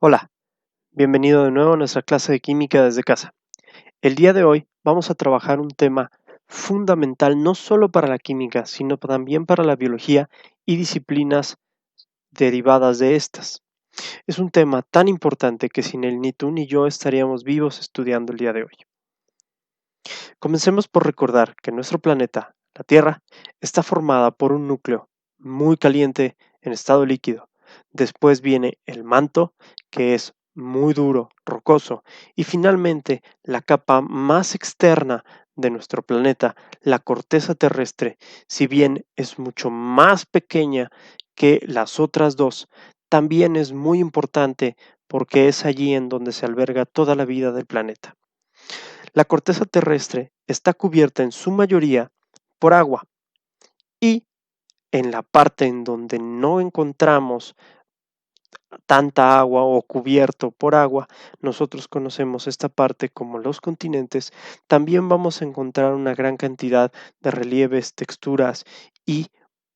Hola, bienvenido de nuevo a nuestra clase de química desde casa. El día de hoy vamos a trabajar un tema fundamental no solo para la química, sino también para la biología y disciplinas derivadas de estas. Es un tema tan importante que sin él ni tú ni yo estaríamos vivos estudiando el día de hoy. Comencemos por recordar que nuestro planeta, la Tierra, está formada por un núcleo muy caliente en estado líquido. Después viene el manto, que es muy duro, rocoso, y finalmente la capa más externa de nuestro planeta, la corteza terrestre, si bien es mucho más pequeña que las otras dos, también es muy importante porque es allí en donde se alberga toda la vida del planeta. La corteza terrestre está cubierta en su mayoría por agua y en la parte en donde no encontramos tanta agua o cubierto por agua, nosotros conocemos esta parte como los continentes. También vamos a encontrar una gran cantidad de relieves, texturas y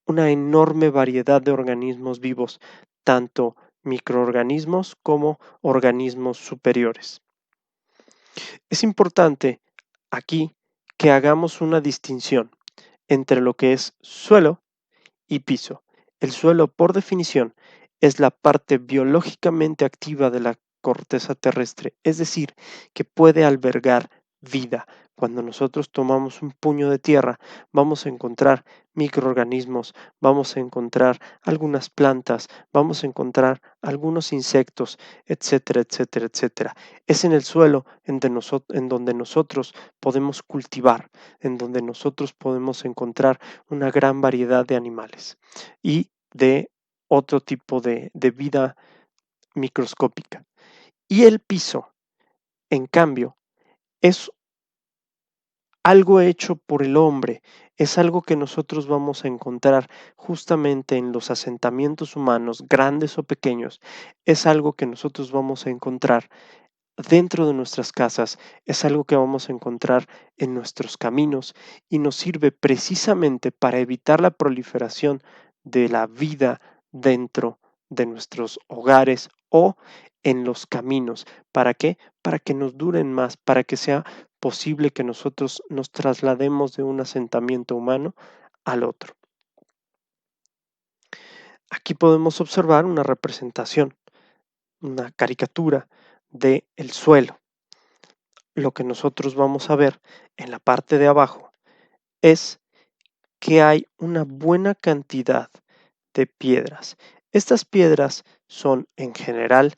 una enorme variedad de organismos vivos, tanto microorganismos como organismos superiores. Es importante aquí que hagamos una distinción entre lo que es suelo y piso. El suelo, por definición, es la parte biológicamente activa de la corteza terrestre, es decir, que puede albergar vida. Cuando nosotros tomamos un puño de tierra, vamos a encontrar microorganismos, vamos a encontrar algunas plantas, vamos a encontrar algunos insectos, etcétera, etcétera, etcétera. Es en el suelo en donde nosotros podemos cultivar, en donde nosotros podemos encontrar una gran variedad de animales y de otro tipo de vida microscópica. Y el piso, en cambio, es algo hecho por el hombre, es algo que nosotros vamos a encontrar justamente en los asentamientos humanos, grandes o pequeños, es algo que nosotros vamos a encontrar dentro de nuestras casas, es algo que vamos a encontrar en nuestros caminos y nos sirve precisamente para evitar la proliferación de la vida dentro de nuestros hogares o en los caminos. ¿Para qué? Para que nos duren más, para que sea posible que nosotros nos traslademos de un asentamiento humano al otro. Aquí podemos observar una representación, una caricatura del suelo. Lo que nosotros vamos a ver en la parte de abajo es que hay una buena cantidad de piedras. Estas piedras son en general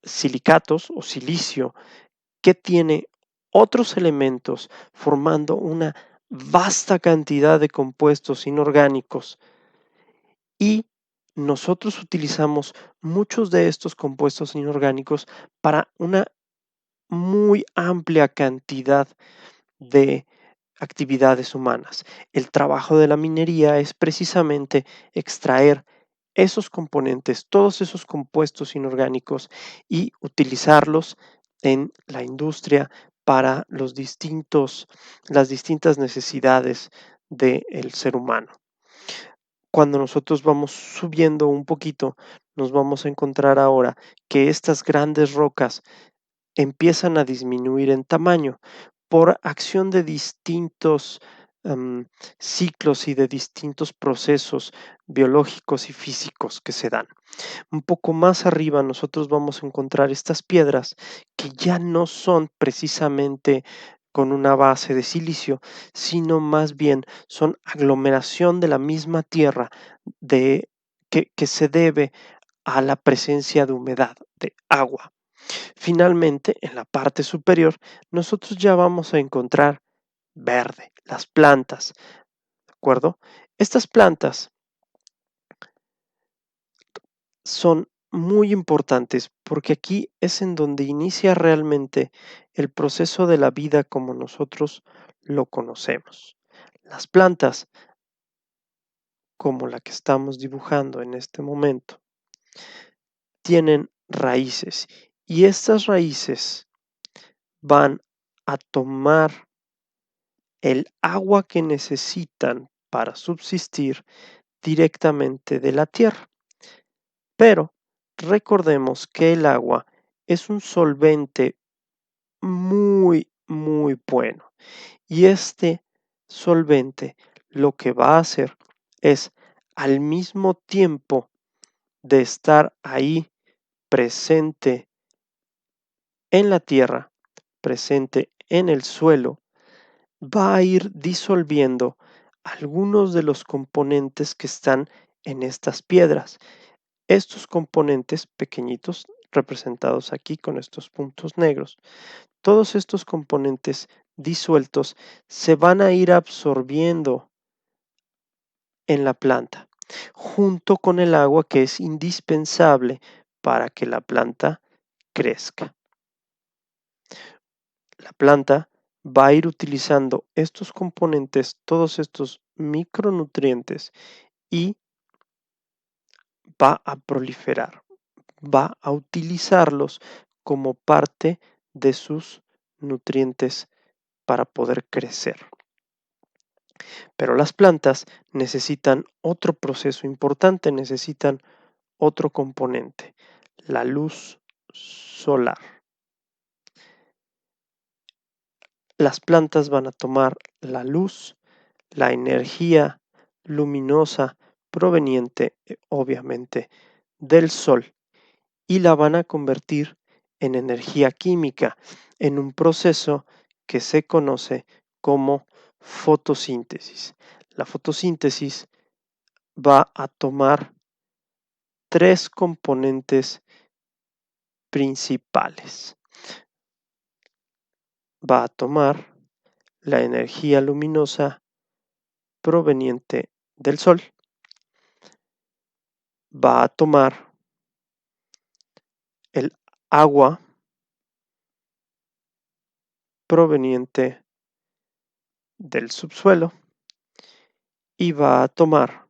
silicatos o silicio que tiene otros elementos formando una vasta cantidad de compuestos inorgánicos y nosotros utilizamos muchos de estos compuestos inorgánicos para una muy amplia cantidad de actividades humanas. El trabajo de la minería es precisamente extraer esos componentes, todos esos compuestos inorgánicos y utilizarlos en la industria para las distintas necesidades del ser humano. Cuando nosotros vamos subiendo un poquito, nos vamos a encontrar ahora que estas grandes rocas empiezan a disminuir en tamaño por acción de distintos ciclos y de distintos procesos biológicos y físicos que se dan. Un poco más arriba nosotros vamos a encontrar estas piedras que ya no son precisamente con una base de silicio, sino más bien son aglomeración de la misma tierra que se debe a la presencia de humedad, de agua. Finalmente, en la parte superior, nosotros ya vamos a encontrar verde, las plantas, ¿de acuerdo? Estas plantas son muy importantes porque aquí es en donde inicia realmente el proceso de la vida como nosotros lo conocemos. Las plantas, como la que estamos dibujando en este momento, tienen raíces y estas raíces van a tomar el agua que necesitan para subsistir directamente de la tierra. Pero recordemos que el agua es un solvente muy, muy bueno. Y este solvente lo que va a hacer es, al mismo tiempo de estar ahí presente en la tierra, presente en el suelo, va a ir disolviendo algunos de los componentes que están en estas piedras. Estos componentes pequeñitos, representados aquí con estos puntos negros, todos estos componentes disueltos se van a ir absorbiendo en la planta, junto con el agua que es indispensable para que la planta crezca. La planta va a ir utilizando estos componentes, todos estos micronutrientes, y va a proliferar, va a utilizarlos como parte de sus nutrientes para poder crecer. Pero las plantas necesitan otro proceso importante, necesitan otro componente, la luz solar. Las plantas van a tomar la luz, la energía luminosa proveniente, obviamente, del sol, y la van a convertir en energía química en un proceso que se conoce como fotosíntesis. La fotosíntesis va a tomar tres componentes principales. Va a tomar la energía luminosa proveniente del sol, va a tomar el agua proveniente del subsuelo y va a tomar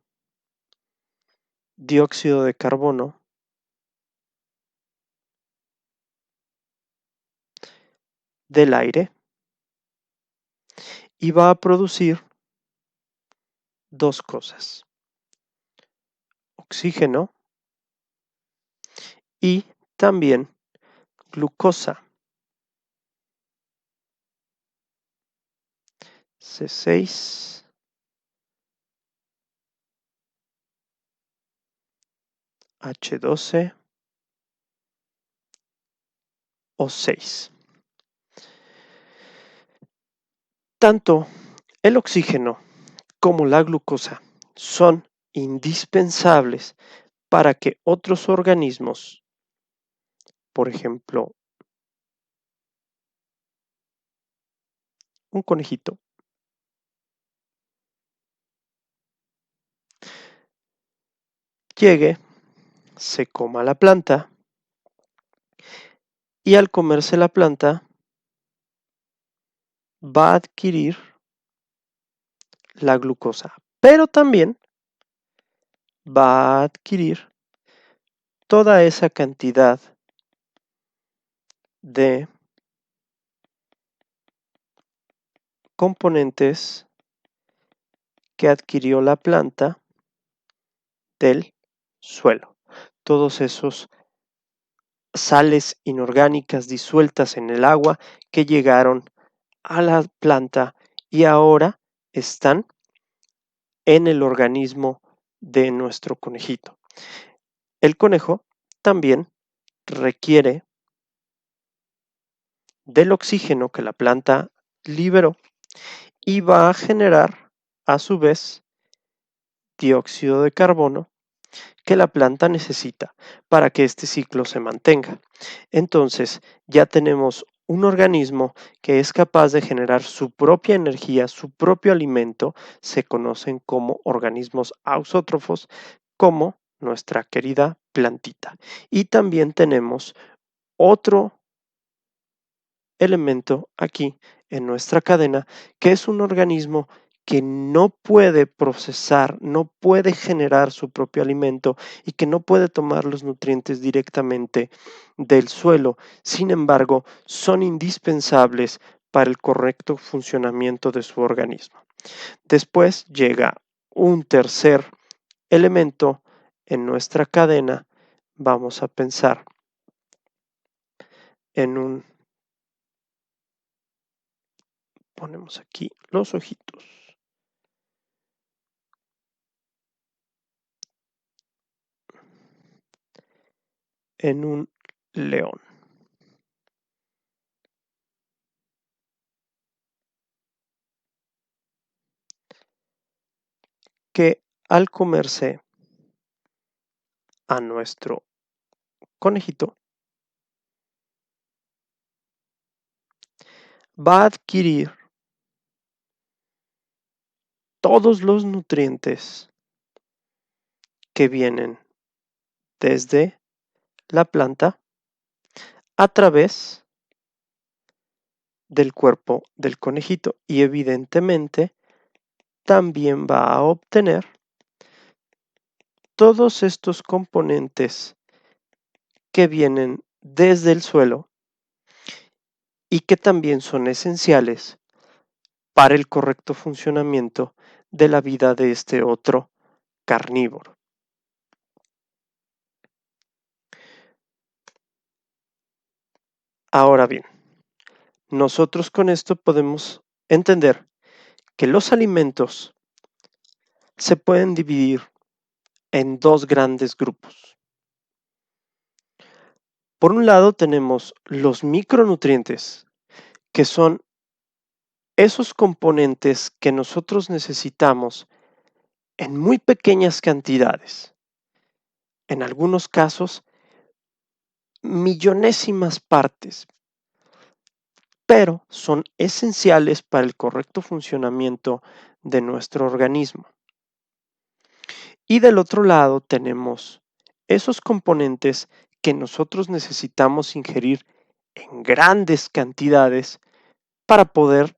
dióxido de carbono del aire y va a producir dos cosas: oxígeno y también glucosa, C6, H12 o 6. Tanto el oxígeno como la glucosa son indispensables para que otros organismos, por ejemplo, un conejito, llegue, se coma la planta y al comerse la planta va a adquirir la glucosa, pero también va a adquirir toda esa cantidad de componentes que adquirió la planta del suelo. Todos esos sales inorgánicas disueltas en el agua que llegaron a la planta y ahora están en el organismo de nuestro conejito. El conejo también requiere del oxígeno que la planta liberó y va a generar a su vez dióxido de carbono que la planta necesita para que este ciclo se mantenga. Entonces ya tenemos un organismo que es capaz de generar su propia energía, su propio alimento. Se conocen como organismos autótrofos, como nuestra querida plantita. Y también tenemos otro elemento aquí en nuestra cadena, que es un organismo que no puede procesar, no puede generar su propio alimento y que no puede tomar los nutrientes directamente del suelo. Sin embargo, son indispensables para el correcto funcionamiento de su organismo. Después llega un tercer elemento en nuestra cadena vamos a pensar ponemos aquí los ojitos. En un león. Que al comerse a nuestro conejito, va a adquirir todos los nutrientes que vienen desde la planta a través del cuerpo del conejito y evidentemente también va a obtener todos estos componentes que vienen desde el suelo y que también son esenciales para el correcto funcionamiento de la vida de este otro carnívoro. Ahora bien, nosotros con esto podemos entender que los alimentos se pueden dividir en dos grandes grupos. Por un lado tenemos los micronutrientes, que son esos componentes que nosotros necesitamos en muy pequeñas cantidades. En algunos casos, millonésimas partes, pero son esenciales para el correcto funcionamiento de nuestro organismo. Y del otro lado tenemos esos componentes que nosotros necesitamos ingerir en grandes cantidades para poder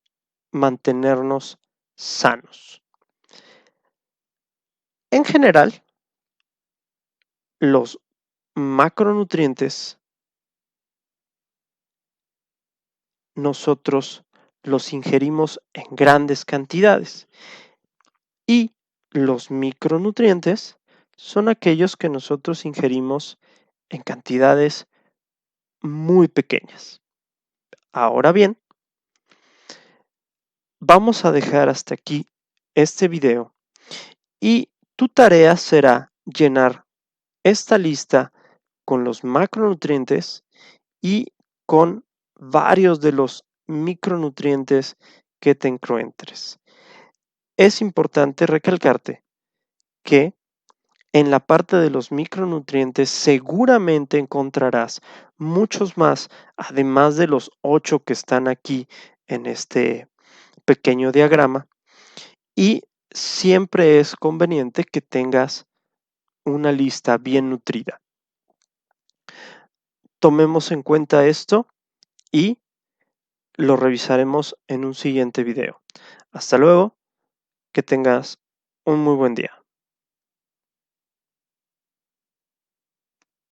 mantenernos sanos. En general, los macronutrientes nosotros los ingerimos en grandes cantidades y los micronutrientes son aquellos que nosotros ingerimos en cantidades muy pequeñas. Ahora bien, vamos a dejar hasta aquí este video y tu tarea será llenar esta lista con los macronutrientes y con varios de los micronutrientes que te encuentres. Es importante recalcarte que en la parte de los micronutrientes seguramente encontrarás muchos más, además de los 8 que están aquí en este pequeño diagrama, y siempre es conveniente que tengas una lista bien nutrida. Tomemos en cuenta esto y lo revisaremos en un siguiente video. Hasta luego, que tengas un muy buen día.